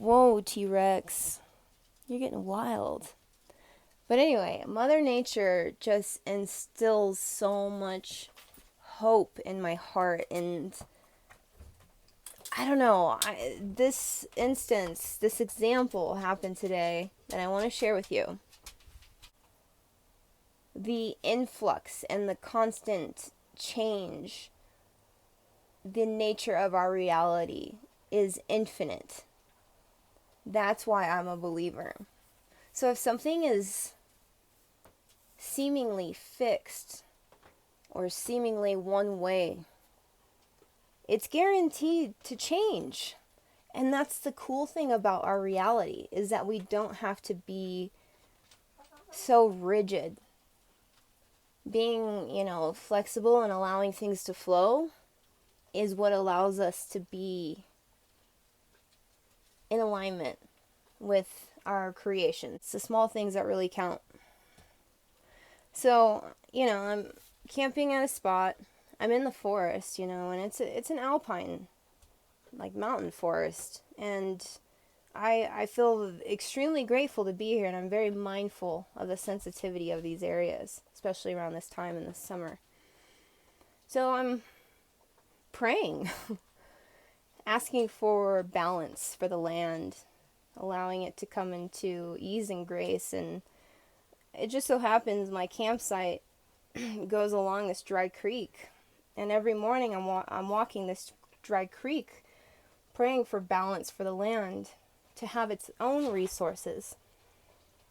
Whoa, T-Rex. You're getting wild. But anyway, Mother Nature just instills so much hope in my heart. And I don't know, this instance, this example happened today that I want to share with you. The influx and the constant change, the nature of our reality is infinite. That's why I'm a believer. So if something is seemingly fixed or seemingly one way, it's guaranteed to change. And that's the cool thing about our reality, is that we don't have to be so rigid. Being, flexible and allowing things to flow is what allows us to be in alignment with our creation. It's the small things that really count. So, I'm camping at a spot. I'm in the forest, and it's an alpine, like mountain forest. And I feel extremely grateful to be here, and I'm very mindful of the sensitivity of these areas, especially around this time in the summer. So I'm praying, asking for balance for the land, allowing it to come into ease and grace. And it just so happens my campsite goes along this dry creek, and every morning I'm walking this dry creek, praying for balance for the land, to have its own resources,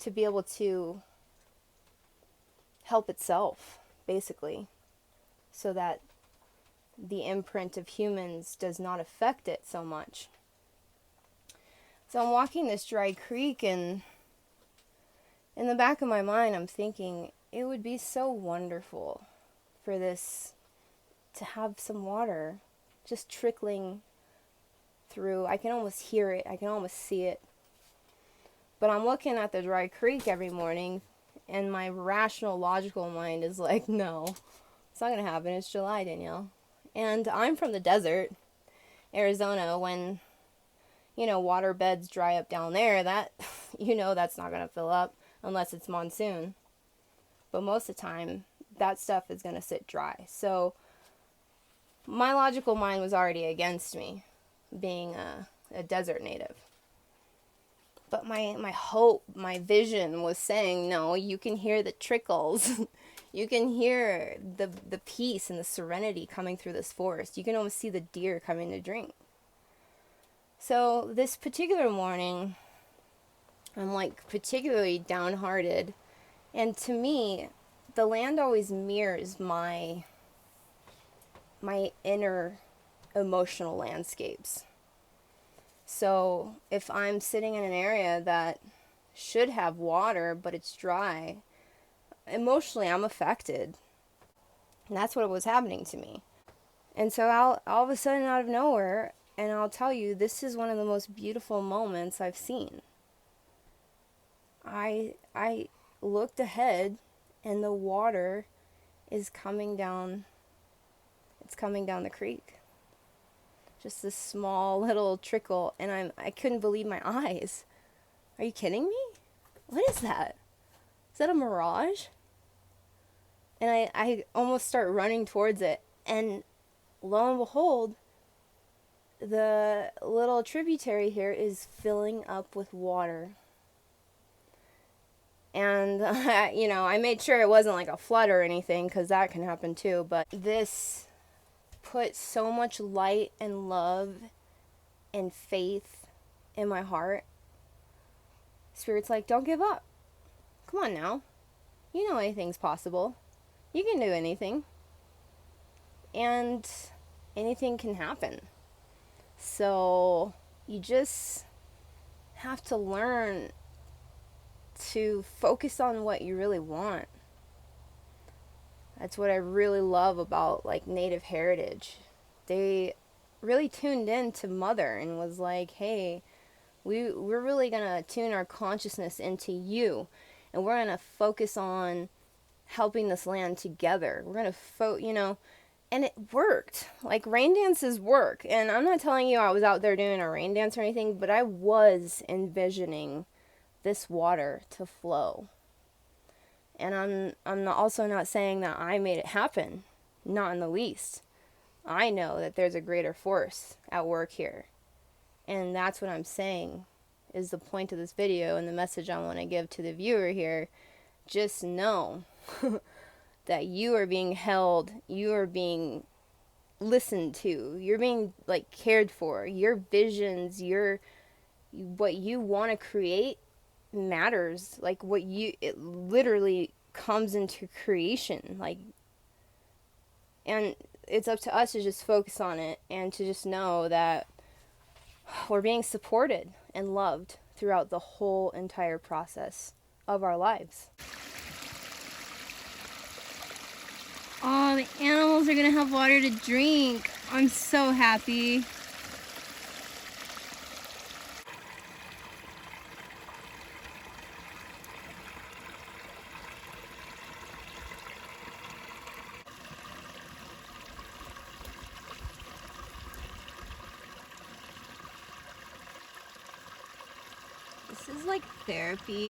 to be able to help itself, basically, so that the imprint of humans does not affect it so much. So I'm walking this dry creek, and in the back of my mind I'm thinking it would be so wonderful for this to have some water just trickling through. I can almost hear it, I can almost see it. But I'm looking at the dry creek every morning, and my rational, logical mind is like, no, it's not going to happen. It's July, Danielle. And I'm from the desert, Arizona. When, water beds dry up down there, that, that's not going to fill up unless it's monsoon. But most of the time, that stuff is going to sit dry. So my logical mind was already against me being a desert native. But my hope, my vision was saying, no, you can hear the trickles. You can hear the peace and the serenity coming through this forest. You can almost see the deer coming to drink. So this particular morning, I'm like particularly downhearted. And to me, the land always mirrors my inner emotional landscapes. So if I'm sitting in an area that should have water, but it's dry, emotionally I'm affected. And that's what was happening to me. And so all of a sudden, out of nowhere, and I'll tell you, this is one of the most beautiful moments I've seen. I looked ahead, and the water is coming down. It's coming down the creek. Just this small little trickle, and I couldn't believe my eyes. Are you kidding me? What is that? Is that a mirage? And I almost start running towards it, and lo and behold, the little tributary here is filling up with water. And, I made sure it wasn't like a flood or anything, because that can happen too, but this put so much light and love and faith in my heart. Spirit's like, don't give up. Come on now. You know anything's possible. You can do anything. And anything can happen. So you just have to learn to focus on what you really want. That's what I really love about Native heritage. They really tuned in to Mother and was like, hey, we're really gonna tune our consciousness into you, and we're gonna focus on helping this land together. We're gonna And it worked. Like, rain dances work. And I'm not telling you I was out there doing a rain dance or anything, but I was envisioning this water to flow. And I'm also not saying that I made it happen. Not in the least. I know that there's a greater force at work here. And that's what I'm saying is the point of this video and the message I want to give to the viewer here. Just know that you are being held, you are being listened to, you're being like cared for. Your visions, what you want to create matters. Like it literally comes into creation. Like, and it's up to us to just focus on it and to just know that we're being supported and loved throughout the whole entire process of our lives. Oh, the animals are gonna have water to drink. I'm so happy. This is like therapy.